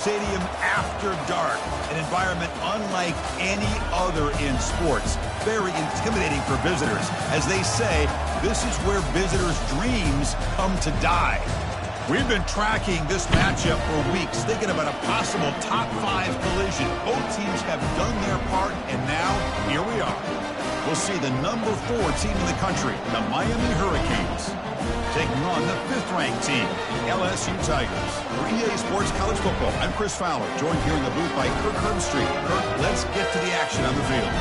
Stadium after dark, an environment unlike any other in sports. Very intimidating for visitors. As they say, this is where visitors' dreams come to die. We've been tracking this matchup for weeks, thinking about a possible top 5 collision. Both teams have done their part, and now, here we are. We'll see the number 4 team in the country, the Miami Hurricanes, taking on the 5th-ranked team, the LSU Tigers. For EA Sports College Football, I'm Chris Fowler, joined here in the booth by Kirk Herbstreit. Kirk, let's get to the action on the field.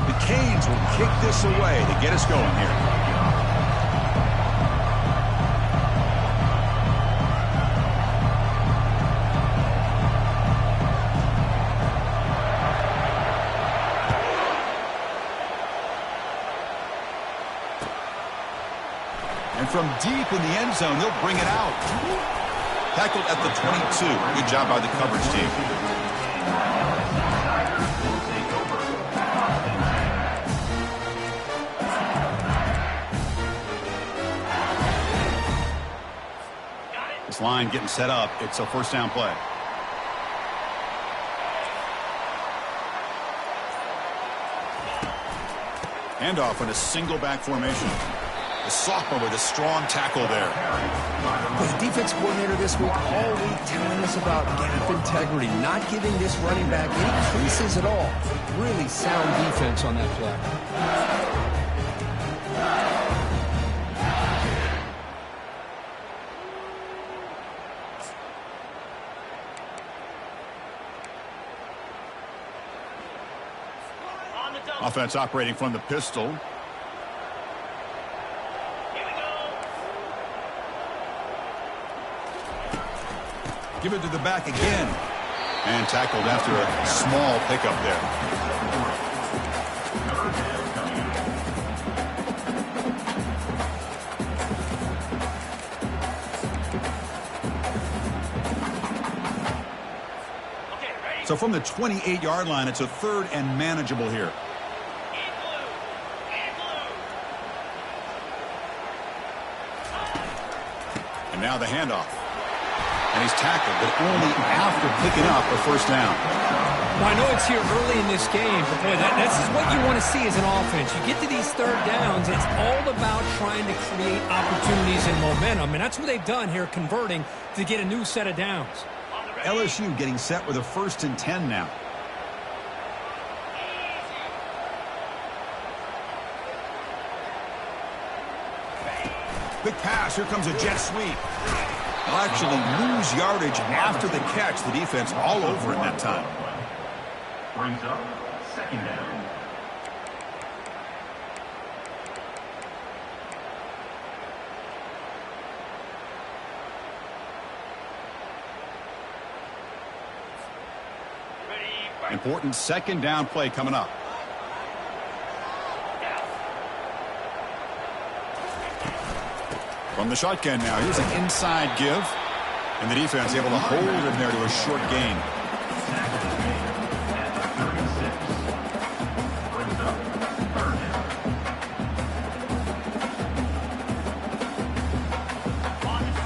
The Canes will kick this away to get us going here. From deep in the end zone, they'll bring it out. Tackled at the 22. Good job by the coverage team. This line getting set up. It's a first down play. Handoff in a single back formation. The sophomore with a strong tackle there. The defense coordinator this week all week telling us about gap integrity, not giving this running back any creases at all. Really sound defense on that play. Offense operating from the pistol. Give it to the back again. And tackled after a small pickup there. So from the 28-yard line, it's a 3rd and manageable here. And now the handoff. And he's tackled, but only after picking up a first down. Well, I know it's here early in this game, but boy, this is what you want to see as an offense. You get to these 3rd downs, it's all about trying to create opportunities and momentum, and that's what they've done here, converting to get a new set of downs. LSU getting set with a 1st and 10 now. Big pass. Here comes a jet sweep. They'll actually lose yardage after the catch. The defense all over in that time. Brings up 2nd down. Important 2nd down play coming up. From the shotgun now, here's an inside give. And the defense able to hold him there to a short gain.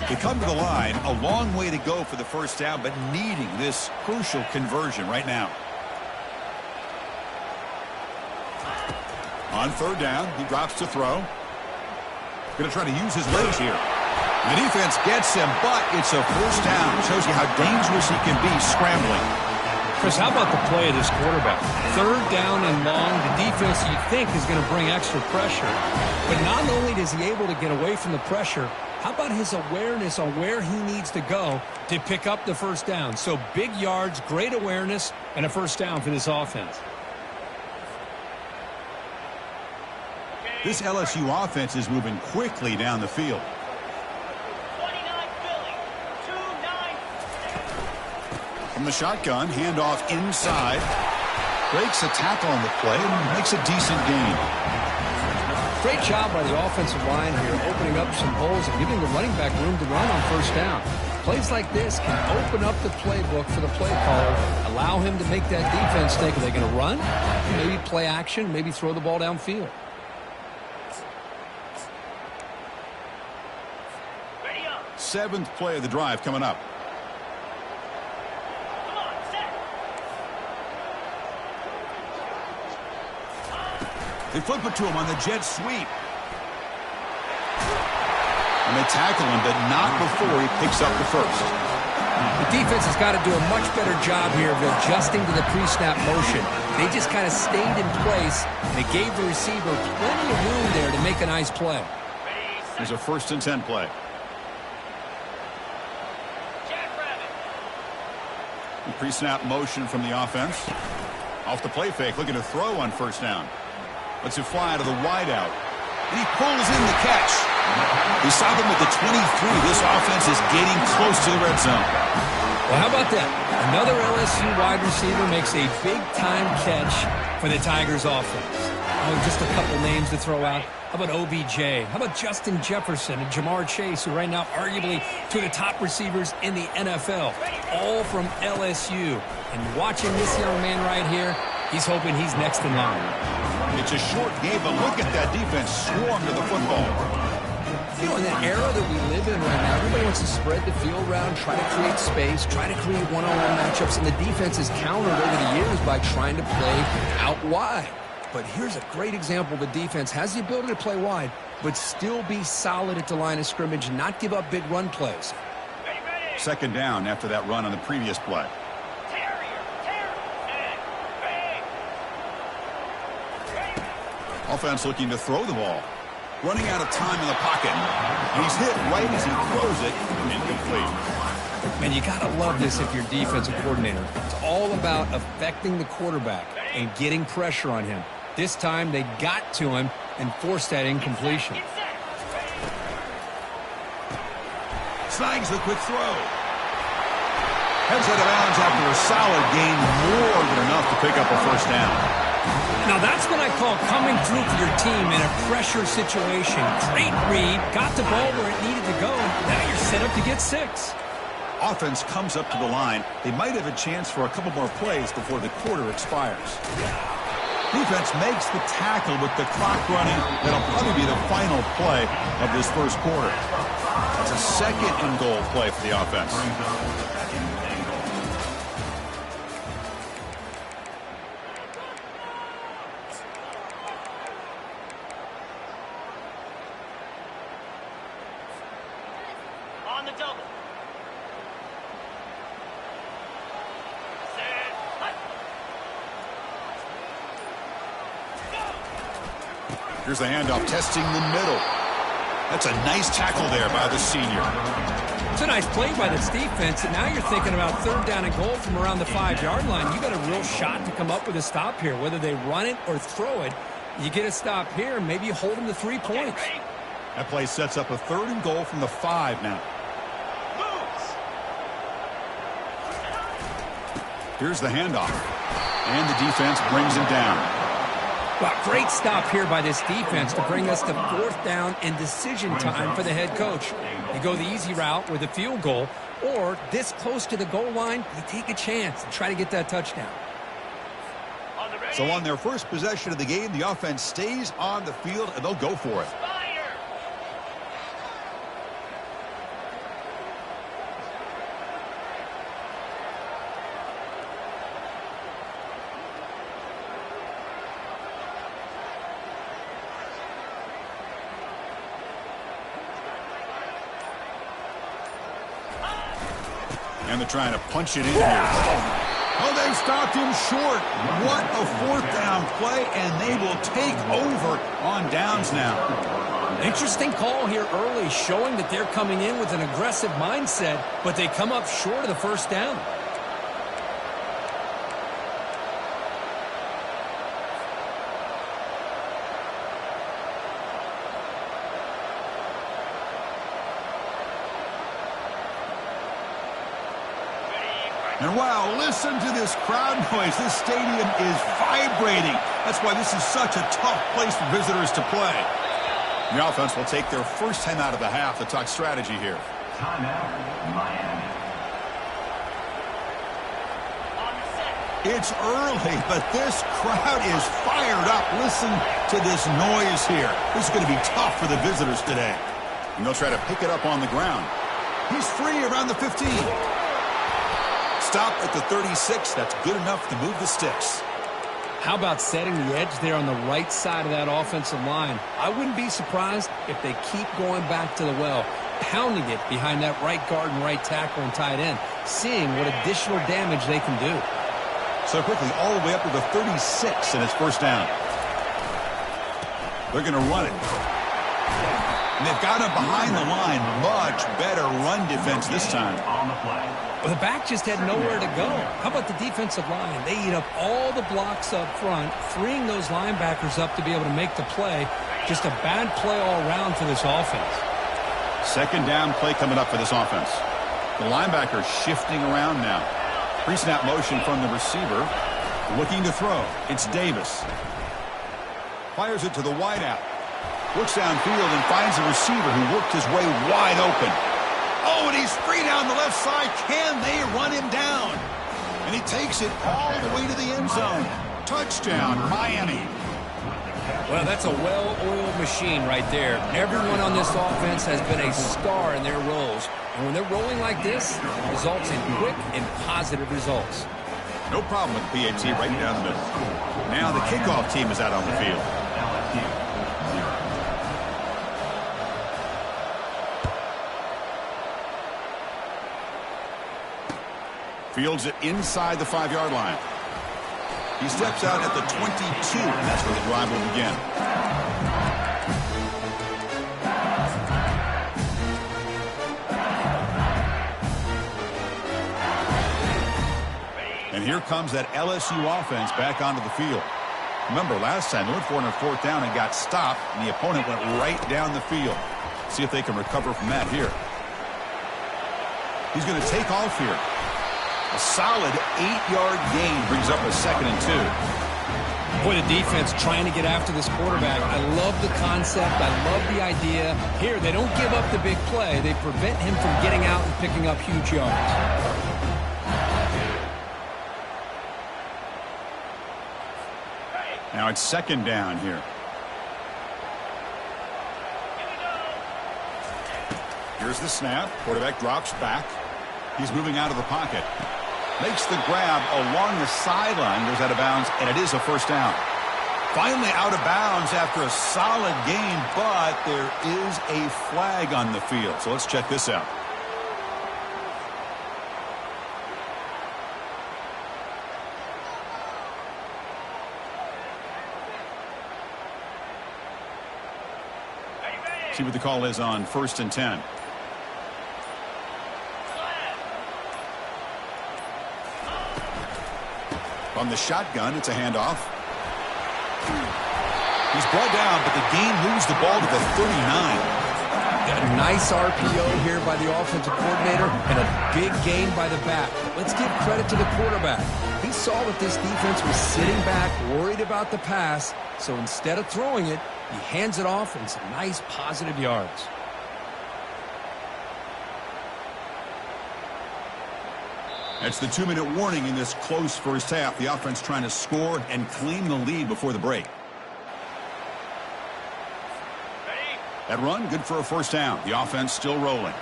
They come to the line, a long way to go for the first down, but needing this crucial conversion right now. On 3rd down, he drops to throw. Going to try to use his legs here. The defense gets him, but it's a first down. Shows you how dangerous he can be scrambling. Chris, how about the play of this quarterback? 3rd down and long. The defense, you think, is going to bring extra pressure. But not only is he able to get away from the pressure, how about his awareness on where he needs to go to pick up the first down? So big yards, great awareness, and a first down for this offense. This LSU offense is moving quickly down the field. From the shotgun, handoff inside. Breaks a tackle on the play and makes a decent gain. Great job by the offensive line here, opening up some holes and giving the running back room to run on first down. Plays like this can open up the playbook for the play caller, allow him to make that defense think, are they going to run? Maybe play action, maybe throw the ball downfield. Seventh play of the drive coming up. They flip it to him on the jet sweep. And they tackle him, but not before he picks up the first. The defense has got to do a much better job here of adjusting to the pre-snap motion. They just kind of stayed in place. They gave the receiver plenty of room there to make a nice play. There's a 1st and 10 play. Pre-snap motion from the offense. Off the play fake, looking to throw on first down. Lets it fly to the wideout. And he pulls in the catch. He saw them at the 23. This offense is getting close to the red zone. Well, how about that? Another LSU wide receiver makes a big-time catch for the Tigers offense. Oh, just a couple names to throw out. How about OBJ? How about Justin Jefferson and Jamar Chase, who right now arguably two of the top receivers in the NFL, all from LSU. And watching this young man right here, he's hoping he's next in line. It's a short game, but look at that defense swarm to the football. You know, in the era that we live in right now, everybody wants to spread the field around, try to create space, try to create one-on-one matchups, and the defense is countered over the years by trying to play out wide. But here's a great example. The defense has the ability to play wide, but still be solid at the line of scrimmage and not give up big run plays. Second down after that run on the previous play. Offense looking to throw the ball. Running out of time in the pocket. And he's hit right as he throws it. Incomplete. Man, you got to love this if you're defensive coordinator. It's all about affecting the quarterback and getting pressure on him. This time they got to him and forced that incompletion. Snags the quick throw. Heads out of bounds after a solid gain, more than enough to pick up a first down. Now that's what I call coming through for your team in a pressure situation. Great read, got the ball where it needed to go. Now you're set up to get 6. Offense comes up to the line. They might have a chance for a couple more plays before the quarter expires. Defense makes the tackle with the clock running. That'll probably be the final play of this first quarter. It's a 2nd and goal play for the offense. On the double. Here's the handoff, testing the middle. That's a nice tackle there by the senior. It's a nice play by this defense, and now you're thinking about 3rd down and goal from around the 5-yard line. You got a real shot to come up with a stop here. Whether they run it or throw it, you get a stop here, maybe you hold them to 3 points. That play sets up a 3rd and goal from the 5 now. Here's the handoff. And the defense brings him down. Well, great stop here by this defense to bring us to 4th down and decision time for the head coach. You go the easy route with a field goal, or this close to the goal line, you take a chance and try to get that touchdown. So on their first possession of the game, the offense stays on the field, and they'll go for it. And they're trying to punch it in here. Oh, they stopped him short. What a 4th down play, and they will take over on downs now. Interesting call here early, showing that they're coming in with an aggressive mindset, but they come up short of the 1st down. And wow, listen to this crowd noise. This stadium is vibrating. That's why this is such a tough place for visitors to play. The offense will take their first time out of the half to talk strategy here. Timeout, Miami. It's early, but this crowd is fired up. Listen to this noise here. This is going to be tough for the visitors today. And they'll try to pick it up on the ground. He's free around the 15. Stop at the 36. That's good enough to move the sticks. How about setting the edge there on the right side of that offensive line? I wouldn't be surprised if they keep going back to the well, pounding it behind that right guard and right tackle and tight end, seeing what additional damage they can do. So quickly, all the way up to the 36, and it's first down. They're going to run it. And they've got him behind the line. Much better run defense this time. On the play. Well, the back just had nowhere to go. How about the defensive line? They eat up all the blocks up front, freeing those linebackers up to be able to make the play. Just a bad play all around for this offense. Second down play coming up for this offense. The linebacker shifting around now. Pre-snap motion from the receiver. Looking to throw. It's Davis. Fires it to the wideout. Looks downfield and finds a receiver who worked his way wide open. Oh, and he's free down the left side. Can they run him down? And he takes it all the way to the end zone. Touchdown, Miami. Well, that's a well-oiled machine right there. Everyone on this offense has been a star in their roles. And when they're rolling like this, it results in quick and positive results. No problem with PAT right down the middle. Now the kickoff team is out on the field. LSU. Fields it inside the 5-yard line. He steps out at the 22, and that's where the drive will begin. And here comes that LSU offense back onto the field. Remember, last time they went for it on fourth down and got stopped, and the opponent went right down the field. See if they can recover from that here. He's going to take off here. A solid 8-yard gain brings up a 2nd and 2. Boy, the defense trying to get after this quarterback. I love the concept. I love the idea. Here, they don't give up the big play. They prevent him from getting out and picking up huge yards. Now it's 2nd down here. Here's the snap. Quarterback drops back. He's moving out of the pocket. Makes the grab along the sideline. Goes out of bounds, and it is a first down. Finally out of bounds after a solid game, but there is a flag on the field. So let's check this out. See what the call is on 1st and 10. From the shotgun, it's a handoff. He's brought down, but the game moves the ball to the 39. A nice RPO here by the offensive coordinator and a big gain by the back. Let's give credit to the quarterback. He saw that this defense was sitting back, worried about the pass, so instead of throwing it, he hands it off and some nice positive yards. That's the 2-minute warning in this close first half. The offense trying to score and claim the lead before the break. That run, good for a first down. The offense still rolling.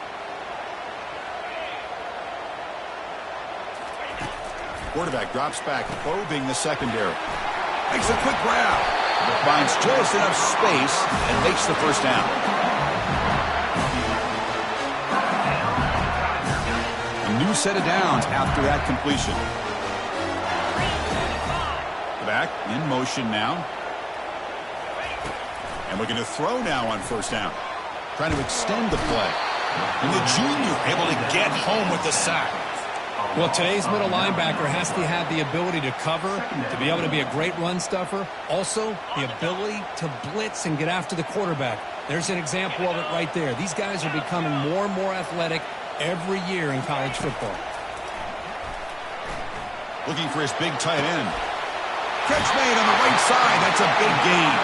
Quarterback drops back, probing the secondary. Makes a quick grab. Finds just enough space and makes the first down. A new set of downs after that completion. The back in motion now. And looking to throw now on first down. Trying to extend the play. And the junior able to get home with the sack. Well, today's middle linebacker has to have the ability to cover, to be able to be a great run stuffer. Also, the ability to blitz and get after the quarterback. There's an example of it right there. These guys are becoming more and more athletic every year in college football. Looking for his big tight end. Catch made on the right side. That's a big gain.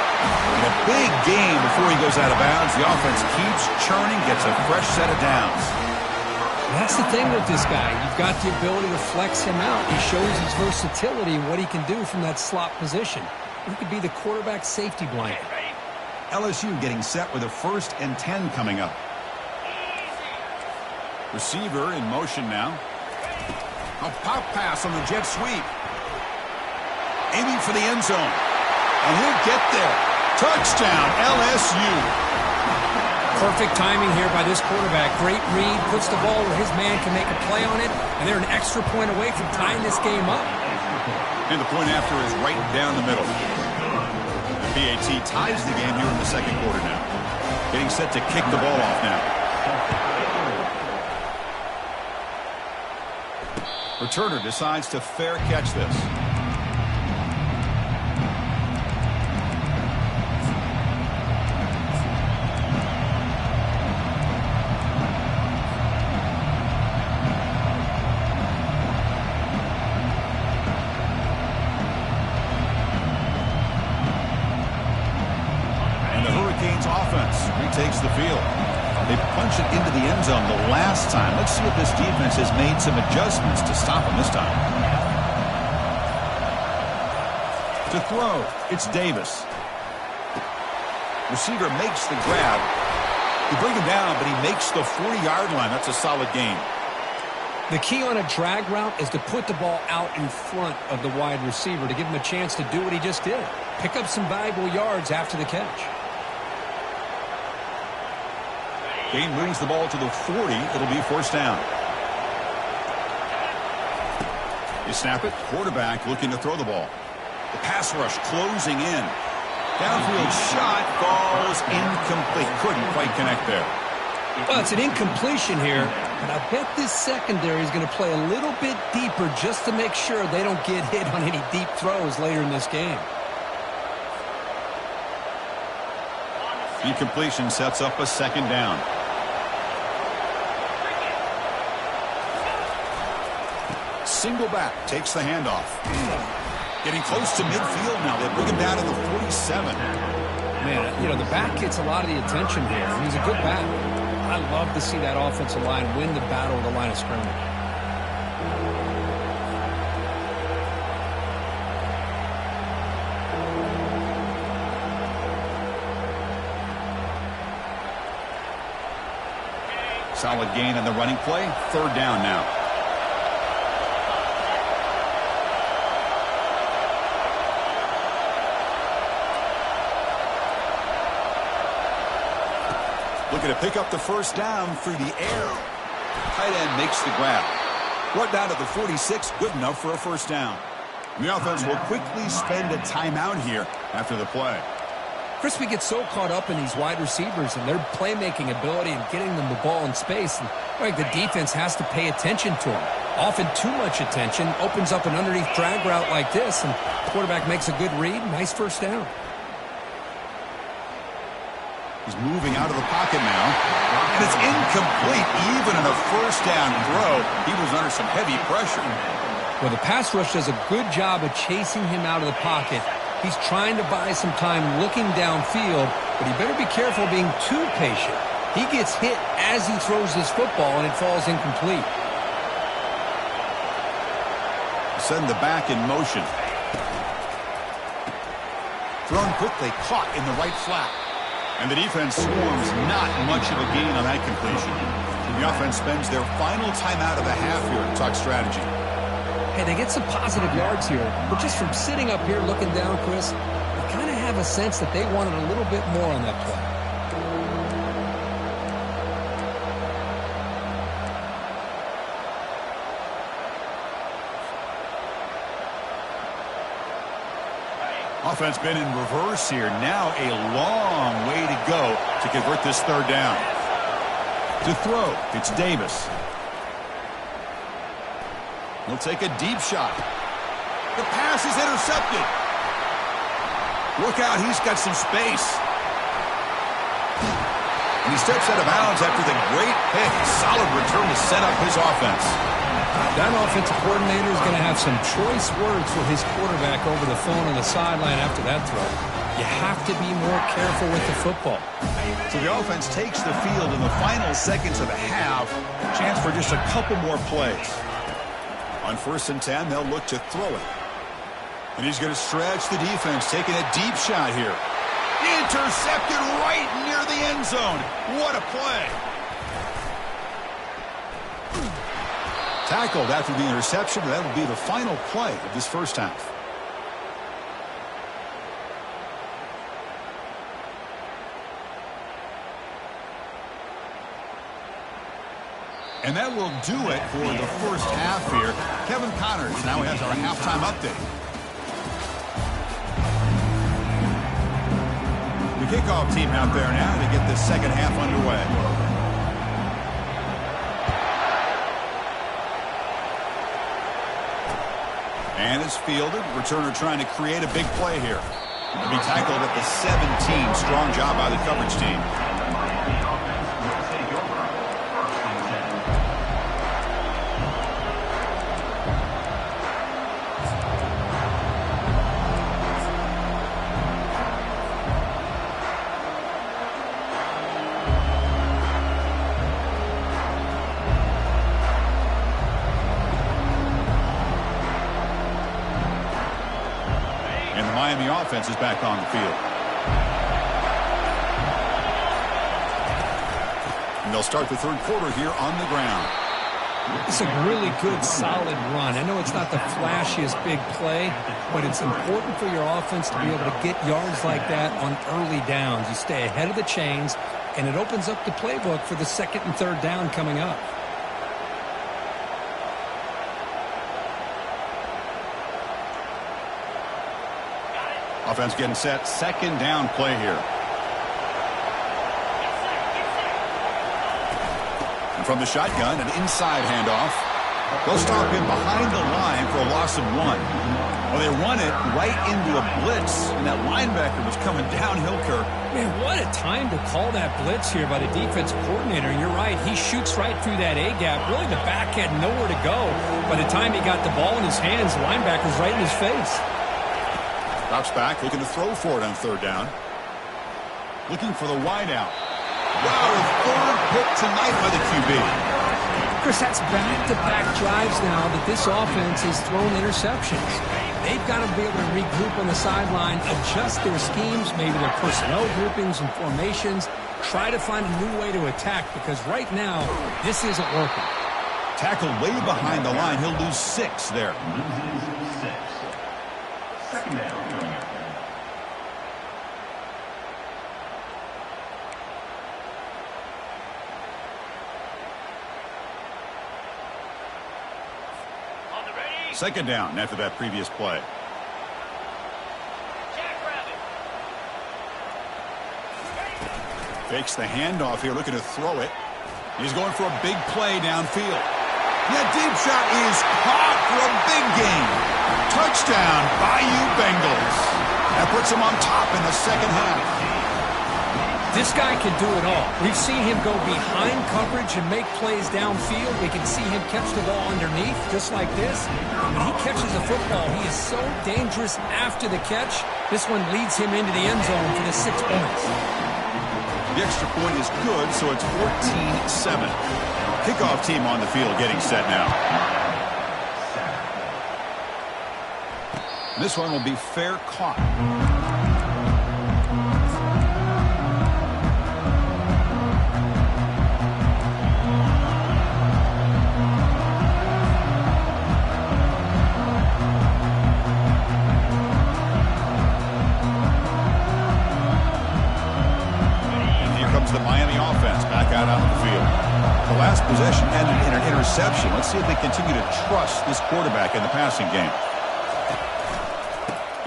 And a big gain before he goes out of bounds. The offense keeps churning, gets a fresh set of downs. That's the thing with this guy. You've got the ability to flex him out. He shows his versatility and what he can do from that slot position. He could be the quarterback safety blanket. LSU getting set with a 1st and 10 coming up. Receiver in motion now. A pop pass on the jet sweep. Aiming for the end zone. And he'll get there. Touchdown, LSU. Perfect timing here by this quarterback. Great read, puts the ball where his man can make a play on it, and they're an extra point away from tying this game up. And the point after is right down the middle. The PAT ties the game here in the 2nd quarter now. Getting set to kick the ball off now. Returner decides to fair catch this. And the Hurricanes offense retakes the field. They punch it into the end zone the last time. Let's see if this defense has made some adjustments to stop him this time. To throw, it's Davis. Receiver makes the grab. You bring him down, but he makes the 40-yard line. That's a solid gain. The key on a drag route is to put the ball out in front of the wide receiver to give him a chance to do what he just did. Pick up some valuable yards after the catch. Gain moves the ball to the 40. It'll be 1st down. You snap it. Quarterback looking to throw the ball. The pass rush closing in. Downfield shot falls incomplete. Couldn't quite connect there. Well, it's an incompletion here, but I bet this secondary is going to play a little bit deeper just to make sure they don't get hit on any deep throws later in this game. Incompletion sets up a 2nd down. Single back takes the handoff. Getting close to midfield now. They bring him down to the 47. Man, you know, the back gets a lot of the attention here. He's a good back. I love to see that offensive line win the battle of the line of scrimmage. Solid gain on the running play. 3rd down now. Looking to pick up the 1st down through the air. Tight end makes the grab. Brought down to the 46, good enough for a 1st down. And the offense will quickly spend a timeout here after the play. Chris, we get so caught up in these wide receivers and their playmaking ability and getting them the ball in space. And like the defense has to pay attention to them. Often too much attention opens up an underneath drag route like this, and the quarterback makes a good read. Nice 1st down. He's moving out of the pocket now. And it's incomplete. Even in a 1st down throw, he was under some heavy pressure. Well, the pass rush does a good job of chasing him out of the pocket. He's trying to buy some time looking downfield, but he better be careful being too patient. He gets hit as he throws this football, and it falls incomplete. Send the back in motion. Thrown quickly, caught in the right flat. And the defense swarms not much of a gain on that completion. And the offense spends their final timeout of the half here to talk strategy. Hey, they get some positive yards here, but just from sitting up here looking down, Chris, I kind of have a sense that they wanted a little bit more on that play. Offense been in reverse here. Now a long way to go to convert this 3rd down. To throw, it's Davis. He'll take a deep shot. The pass is intercepted. Look out, he's got some space. And he steps out of bounds after the great pick. Solid return to set up his offense. That offensive coordinator is going to have some choice words for his quarterback over the phone on the sideline after that throw. You have to be more careful with the football. So the offense takes the field in the final seconds of the half. Chance for just a couple more plays. On 1st and 10, they'll look to throw it. And he's going to stretch the defense, taking a deep shot here. Intercepted right near the end zone. What a play. Tackled after the interception. That will be the final play of this first half. And that will do it for the first half here. Kevin Connors now has our halftime update. The kickoff team out there now to get this second half underway. And it's fielded. Returner trying to create a big play here. He'll be tackled at the 17. Strong job by the coverage team. Miami offense is back on the field. And they'll start the third quarter here on the ground. It's a really good, solid run. I know it's not the flashiest big play, but it's important for your offense to be able to get yards like that on early downs. You stay ahead of the chains, and it opens up the playbook for the second and third down coming up. Offense getting set. Second down play here. And from the shotgun, an inside handoff. They'll stop him behind the line for a loss of 1. Well, they run it right into a blitz, and that linebacker was coming downhill, Kirk. Man, what a time to call that blitz here by the defensive coordinator. And you're right, he shoots right through that A-gap. Really, the back had nowhere to go. By the time he got the ball in his hands, the linebacker's right in his face. Drops back, looking to throw for it on third down. Looking for the wideout. Wow, third pick tonight by the QB. Chris, that's back-to-back drives now that this offense has thrown interceptions. They've got to be able to regroup on the sideline, adjust their schemes, maybe their personnel groupings and formations, try to find a new way to attack, because right now, this isn't working. Tackled way behind the line. He'll lose 6 there. Loses 6. Second down. Second down after that previous play. Fakes the handoff here, looking to throw it. He's going for a big play downfield. That deep shot is caught for a big gain. Touchdown, Bayou Bengals. That puts him on top in the second half. This guy can do it all. We've seen him go behind coverage and make plays downfield. We can see him catch the ball underneath, just like this. When he catches a football, he is so dangerous after the catch. This one leads him into the end zone for the 6 points. The extra point is good, so it's 14-7. Kickoff team on the field getting set now. This one will be fair caught. The Miami offense back out on the field. The last possession ended in an interception. Let's see if they continue to trust this quarterback in the passing game.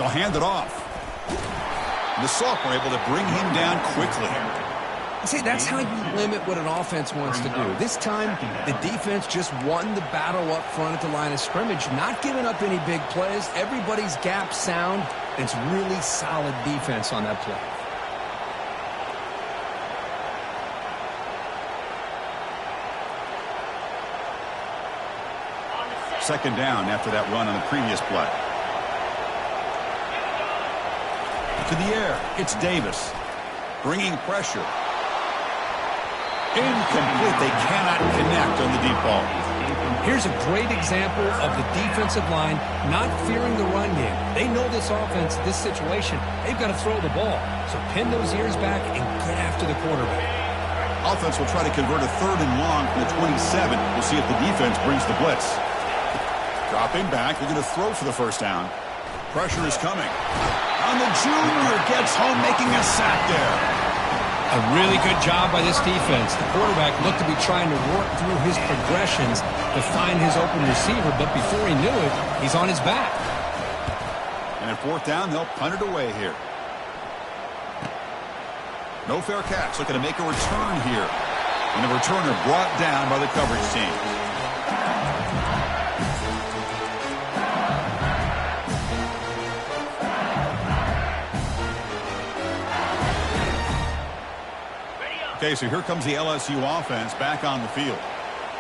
They'll hand it off. And the sophomore able to bring him down quickly. See, that's how you limit what an offense wants to do. This time, the defense just won the battle up front at the line of scrimmage, not giving up any big plays. Everybody's gap sound. It's really solid defense on that play. Second down after that run on the previous play. To the air, it's Davis. Bringing pressure. Incomplete. They cannot connect on the deep ball. Here's a great example of the defensive line not fearing the run game. They know this offense, this situation, they've got to throw the ball. So pin those ears back and get after the quarterback. Offense will try to convert a 3rd and long from the 27. We'll see if the defense brings the blitz. Dropping back, they're going to throw for the first down. Pressure is coming. On the junior, gets home, making a sack there. A really good job by this defense. The quarterback looked to be trying to work through his progressions to find his open receiver, but before he knew it, he's on his back. And at 4th down, they'll punt it away here. No fair catch. Looking to make a return here. And the returner brought down by the coverage team. Okay, so here comes the LSU offense back on the field.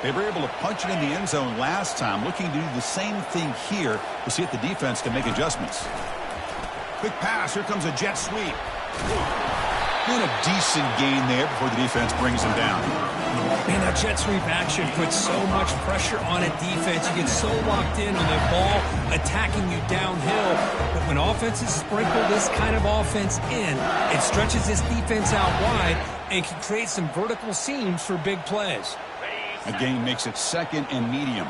They were able to punch it in the end zone last time. Looking to do the same thing here to see if the defense can make adjustments. Quick pass. Here comes a jet sweep. And a decent gain there before the defense brings him down. Man, that jet sweep action puts so much pressure on a defense. You get so locked in on the ball attacking you downhill. But when offenses sprinkle this kind of offense in, it stretches this defense out wide and can create some vertical seams for big plays. A gain makes it 2nd and medium.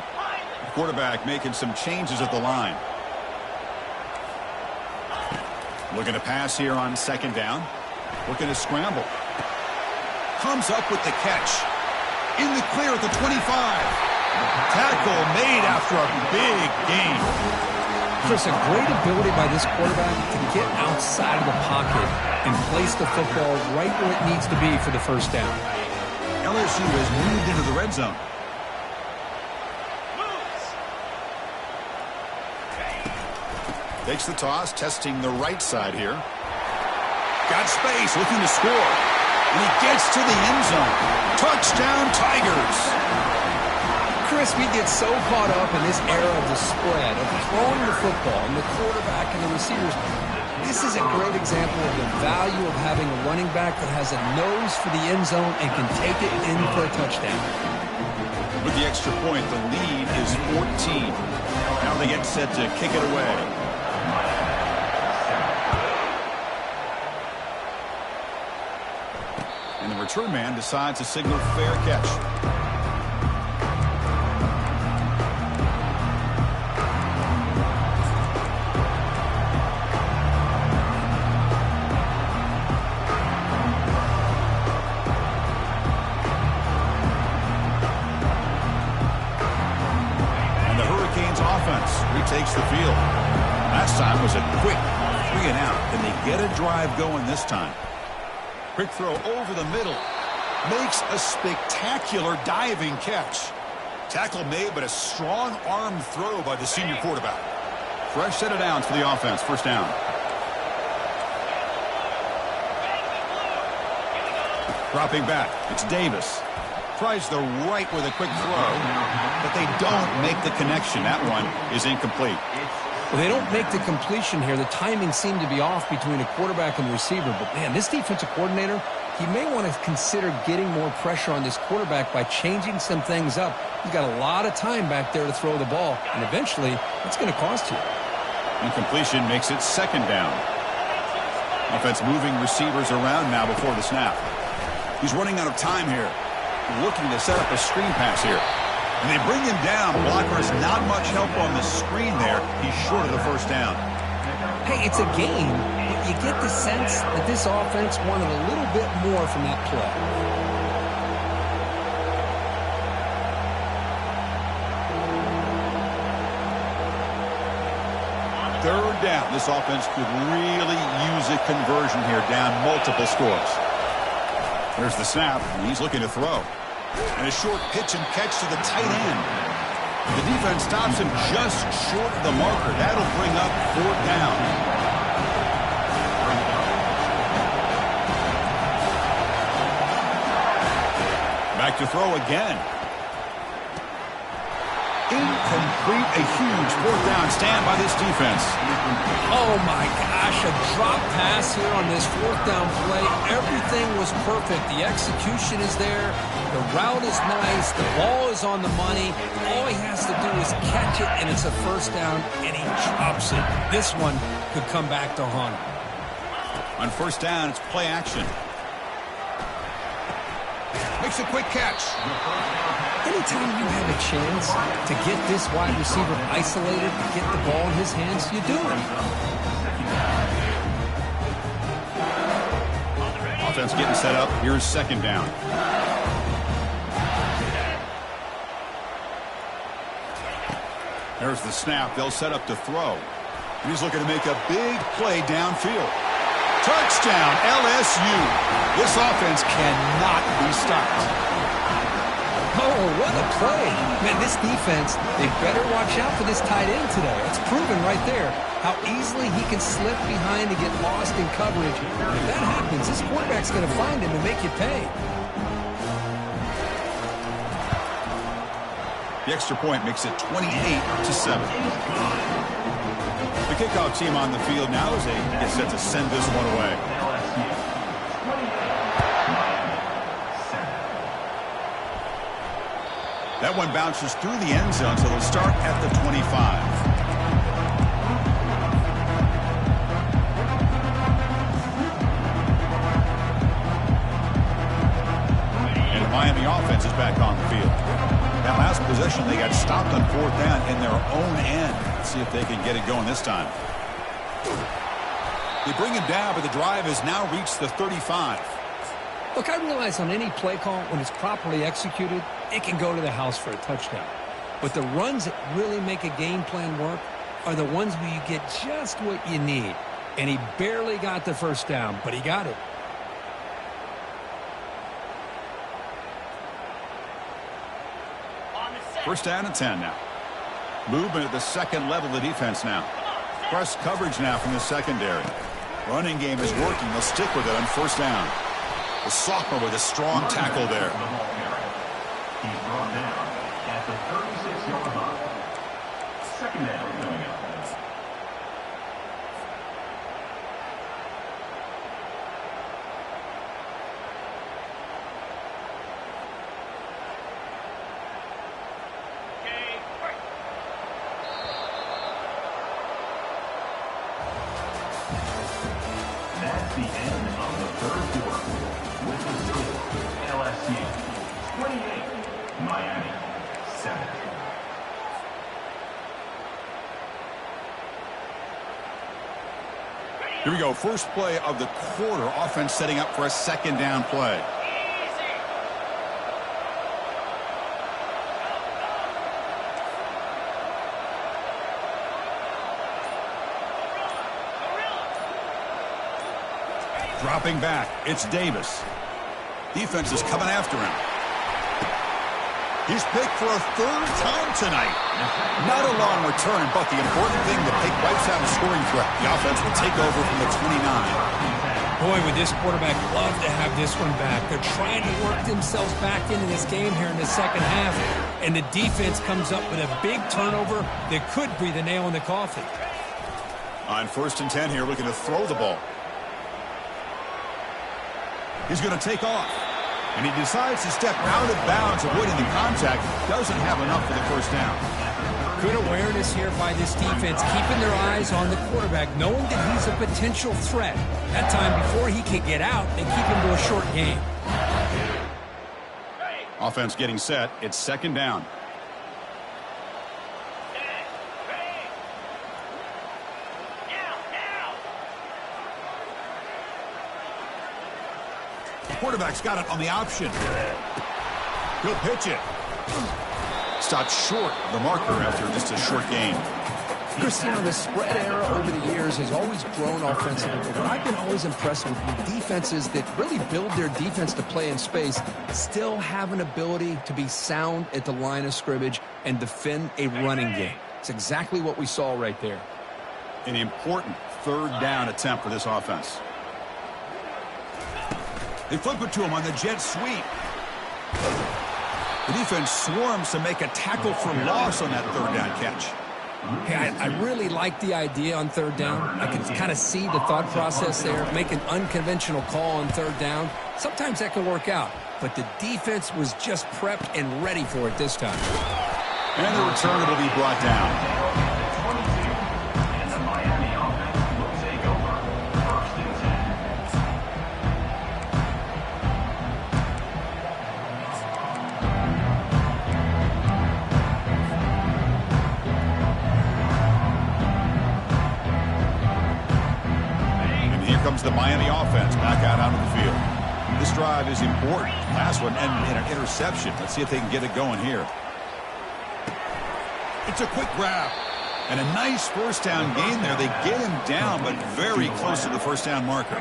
The quarterback making some changes at the line. Looking to pass here on 2nd down. Looking to scramble. Comes up with the catch. In the clear at the 25. Tackle made after a big gain. Chris, a great ability by this quarterback to get outside of the pocket and place the football right where it needs to be for the first down. LSU has moved into the red zone. Takes the toss, testing the right side here. Got space, looking to score. And he gets to the end zone. Touchdown, Tigers. Chris, we get so caught up in this era of the spread, of throwing the football, and the quarterback and the receivers. This is a great example of the value of having a running back that has a nose for the end zone and can take it in for a touchdown. With the extra point, the lead is 14. Now they get set to kick it away. And the return man decides to signal fair catch. And the Hurricanes offense retakes the field. Last time was a quick 3 and out. Can they get a drive going this time? Quick throw over the middle. Makes a spectacular diving catch. Tackle made, but a strong arm throw by the senior quarterback. Fresh set of downs for the offense. First down. Dropping back. It's Davis. Tries the right with a quick throw, but they don't make the connection. That one is incomplete. Well, they don't make the completion here. The timing seemed to be off between a quarterback and the receiver. But, man, this defensive coordinator, he may want to consider getting more pressure on this quarterback by changing some things up. He's got a lot of time back there to throw the ball, and eventually it's going to cost you. Incompletion makes it 2nd down. Offense moving receivers around now before the snap. He's running out of time here. Looking to set up a screen pass here. And they bring him down. Blockers not much help on the screen there. He's short of the first down. Hey, it's a game, but you get the sense that this offense wanted a little bit more from that play. Third down. This offense could really use a conversion here, down multiple scores. There's the snap, and he's looking to throw. And a short pitch and catch to the tight end. The defense stops him just short of the marker. That'll bring up 4th down. Back to throw again. Incomplete, a huge fourth down stand by this defense. Oh my gosh, a drop pass here on this fourth down play. Everything was perfect. The execution is there. The route is nice. The ball is on the money. All he has to do is catch it, and it's a first down, and he drops it. This one could come back to haunt him. On first down, it's play action. Makes a quick catch. Anytime you have a chance to get this wide receiver isolated, to get the ball in his hands, you do it. Offense getting set up. Here's second down. There's the snap. They'll set up to throw. And he's looking to make a big play downfield. Touchdown, LSU. This offense cannot be stopped. Oh, what a play. Man, this defense, they better watch out for this tight end today. It's proven right there how easily he can slip behind and get lost in coverage. And if that happens, this quarterback's going to find him and make you pay. The extra point makes it 28-7. The kickoff team on the field now as they get set to send this one away. That one bounces through the end zone, so they'll start at the 25. And the Miami offense is back on the field. That last possession, they got stopped on fourth down in their own end. Let's see if they can get it going this time. They bring him down, but the drive has now reached the 35. Look, I realize on any play call, when it's properly executed, it can go to the house for a touchdown. But the runs that really make a game plan work are the ones where you get just what you need. And he barely got the first down, but he got it. First down and 10 now. Movement at the second level of the defense now. Press coverage now from the secondary. Running game is working. They'll stick with it on first down. The sophomore with a strong tackle there. He's brought down at the 36-yard line. Second down coming up. That's the end of the third quarter. With the score, LSU 28, Miami 7. Here we go. First play of the quarter. Offense setting up for a second down play. Dropping back, it's Davis. Defense is coming after him. He's picked for a third time tonight. Not a long return, but the important thing, the pick wipes out a scoring threat. The offense will take over from the 29. Boy, would this quarterback love to have this one back. They're trying to work themselves back into this game here in the second half. And the defense comes up with a big turnover that could be the nail in the coffin. On first and 10 here, looking to throw the ball. He's going to take off. And he decides to step out of bounds, avoiding the contact. Doesn't have enough for the first down. Good awareness here by this defense, keeping their eyes on the quarterback, knowing that he's a potential threat. That time, before he can get out, they keep him to a short game. Offense getting set. It's second down. Quarterback's got it on the option. He'll pitch it. Stopped short of the marker after just a short gain. Cristiano, the spread era over the years has always grown offensively. But what I've been always impressed with defenses that really build their defense to play in space still have an ability to be sound at the line of scrimmage and defend a running game. It's exactly what we saw right there. An important third down attempt for this offense. They flip it to him on the jet sweep. The defense swarms to make a tackle for loss on that third down catch. Hey, I really like the idea on third down. I can kind of see the thought process there. Make an unconventional call on third down. Sometimes that can work out, but the defense was just prepped and ready for it this time. And the return will be brought down. 22. And the Miami offense will take over. 1st and 10. And here comes the Miami offense back out onto the field. This drive is important. Last one ended in an interception. Let's see if they can get it going here. It's a quick grab. And a nice first down gain there. They get him down, but very close to the first down marker.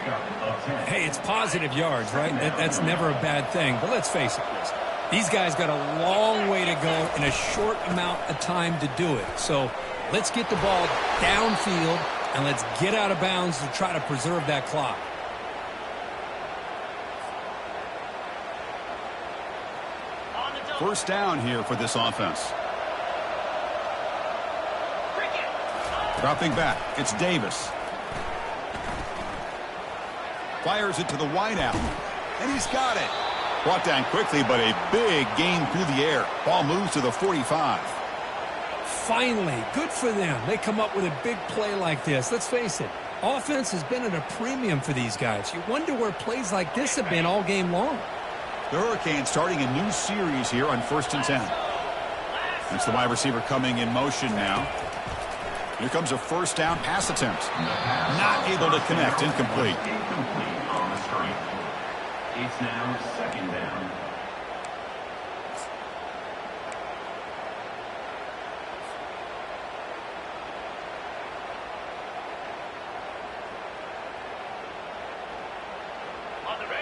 Hey, it's positive yards, right? That's never a bad thing. But let's face it, Chris. These guys got a long way to go in a short amount of time to do it. So let's get the ball downfield, and let's get out of bounds to try to preserve that clock. First down here for this offense. Dropping back, it's Davis. Fires it to the wideout, and he's got it. Brought down quickly, but a big gain through the air. Ball moves to the 45. Finally, good for them. They come up with a big play like this. Let's face it, offense has been at a premium for these guys. You wonder where plays like this have been all game long. The Hurricanes starting a new series here on 1st and 10. That's the wide receiver coming in motion now. Here comes a first down pass attempt. Not able to connect. Incomplete. Incomplete on the screen. It's now 2nd down.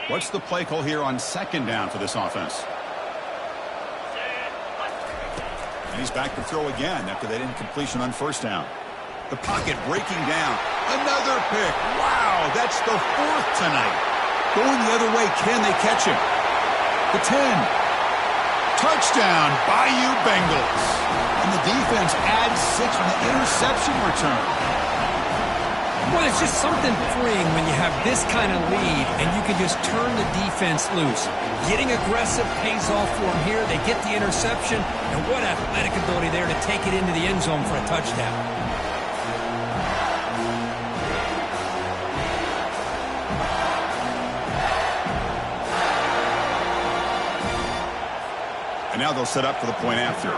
What's the play call here on 2nd down for this offense? And he's back to throw again after that incompletion on first down. The pocket breaking down. Another pick. Wow, that's the 4th tonight. Going the other way, can they catch him? The 10. Touchdown, Bayou Bengals. And the defense adds 6 from the interception return. Well, it's just something freeing when you have this kind of lead and you can just turn the defense loose. Getting aggressive pays off for them here. They get the interception, and what athletic ability there to take it into the end zone for a touchdown. And now they'll set up for the point after.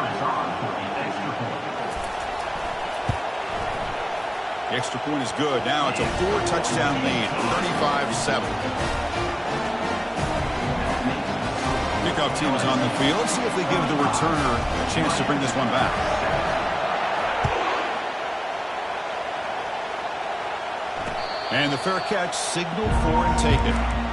The extra point is good. Now it's a 4-touchdown lead, 35-7. Kickoff team is on the field. Let's see if they give the returner a chance to bring this one back. And the fair catch signaled for and taken.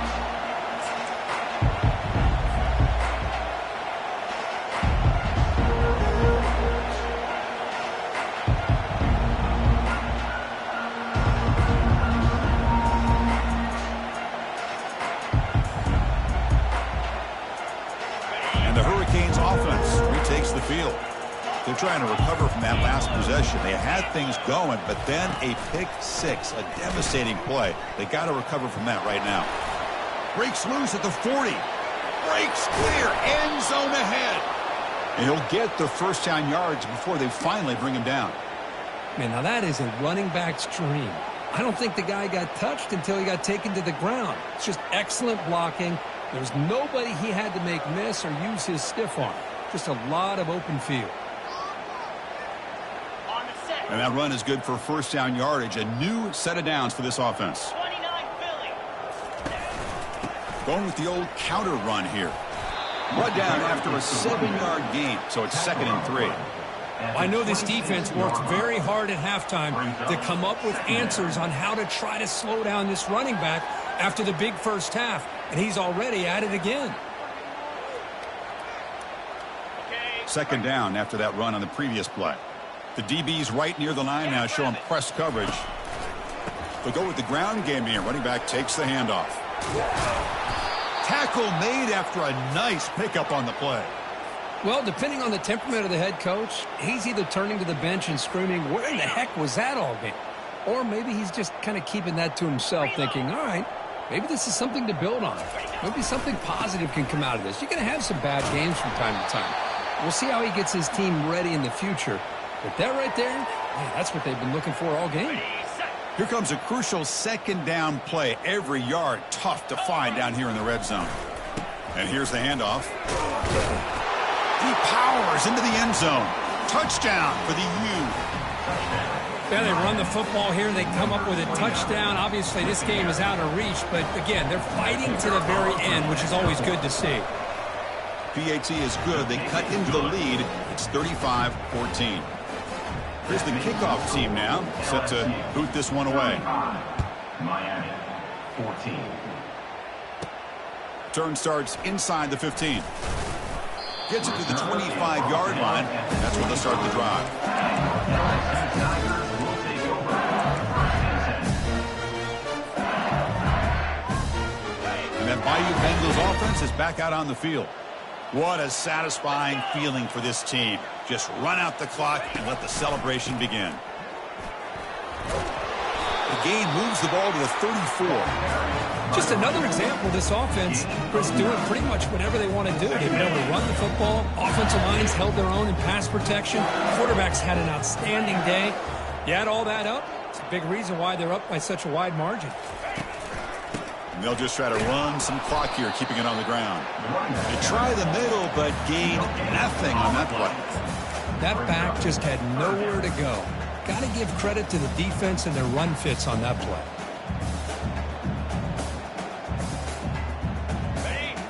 Field. They're trying to recover from that last possession. They had things going, but then a pick 6, a devastating play. They got to recover from that right now. Breaks loose at the 40. Breaks clear. End zone ahead. And he'll get the first down yards before they finally bring him down. Man, now that is a running back's dream. I don't think the guy got touched until he got taken to the ground. It's just excellent blocking. There's nobody he had to make miss or use his stiff arm. Just a lot of open field. And that run is good for first down yardage. A new set of downs for this offense. 29 Philly. Going with the old counter run here. Brought down after a 7-yard gain, so it's 2nd and 3. I know this defense worked very hard at halftime to come up with answers on how to try to slow down this running back after the big first half, and he's already at it again. 2nd down after that run on the previous play. The DB's right near the line now, showing press coverage. They'll go with the ground game here. Running back takes the handoff. Tackle made after a nice pickup on the play. Well, depending on the temperament of the head coach, he's either turning to the bench and screaming, where in the heck was that all game? Or maybe he's just kind of keeping that to himself, thinking, all right, maybe this is something to build on. Maybe something positive can come out of this. You're going to have some bad games from time to time. We'll see how he gets his team ready in the future. But that right there, man, that's what they've been looking for all game. Here comes a crucial second down play. Every yard tough to find down here in the red zone. And here's the handoff. He powers into the end zone. Touchdown for the U. Yeah, they run the football here. They come up with a touchdown. Obviously, this game is out of reach. But, again, they're fighting to the very end, which is always good to see. PAT is good. They cut into the lead. It's 35-14. Here's the kickoff team now, set to boot this one away. Miami, 14. Turn starts inside the 15. Gets it to the 25-yard line. That's where they'll start the drive. And that Bayou Bengals offense is back out on the field. What a satisfying feeling for this team. Just run out the clock and let the celebration begin. The game moves the ball to the 34. Just another example of this offense, Chris, doing pretty much whatever they want to do. They've been able to run the football. Offensive lines held their own in pass protection. Quarterbacks had an outstanding day. You add all that up, it's a big reason why they're up by such a wide margin. And they'll just try to run some clock here, keeping it on the ground. They try the middle, but gain nothing on that play. That back just had nowhere to go. Got to give credit to the defense and their run fits on that play.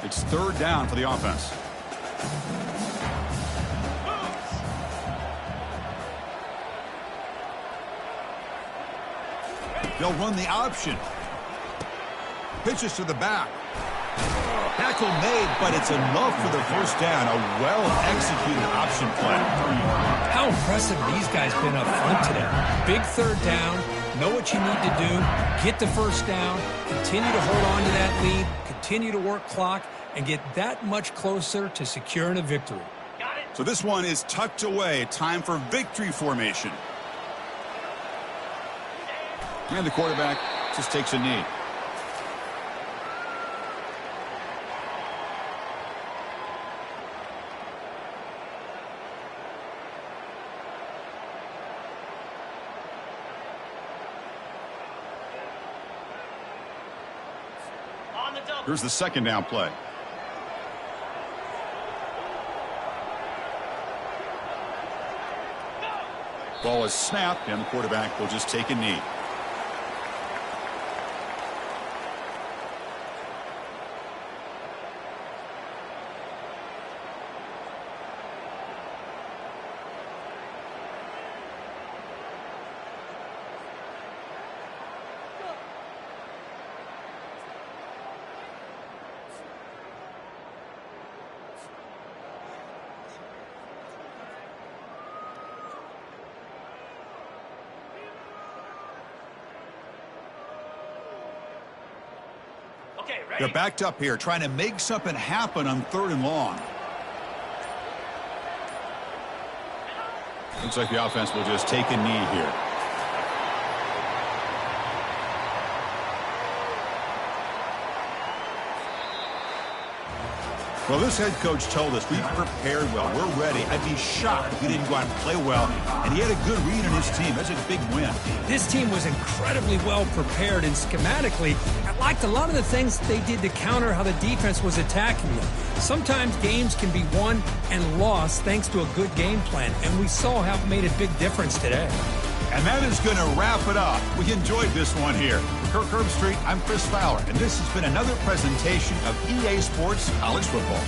It's third down for the offense. They'll run the option. Pitches to the back. Tackle made, but it's enough for the first down. A well-executed option play. How impressive these guys been up front today. Big third down. Know what you need to do. Get the first down. Continue to hold on to that lead. Continue to work clock and get that much closer to securing a victory. So this one is tucked away. Time for victory formation. And the quarterback just takes a knee. Here's the second down play. Ball is snapped, and the quarterback will just take a knee. They're backed up here, trying to make something happen on third and long. Looks like the offense will just take a knee here. Well, this head coach told us we've prepared well. We're ready. I'd be shocked if he didn't go out and play well. And he had a good read on his team. That's a big win. This team was incredibly well prepared, and schematically, I liked a lot of the things they did to counter how the defense was attacking them. Sometimes games can be won and lost thanks to a good game plan, and we saw how it made a big difference today. And that is going to wrap it up. We enjoyed this one here. For Kirk Herbstreit, I'm Chris Fowler, and this has been another presentation of EA Sports College Football.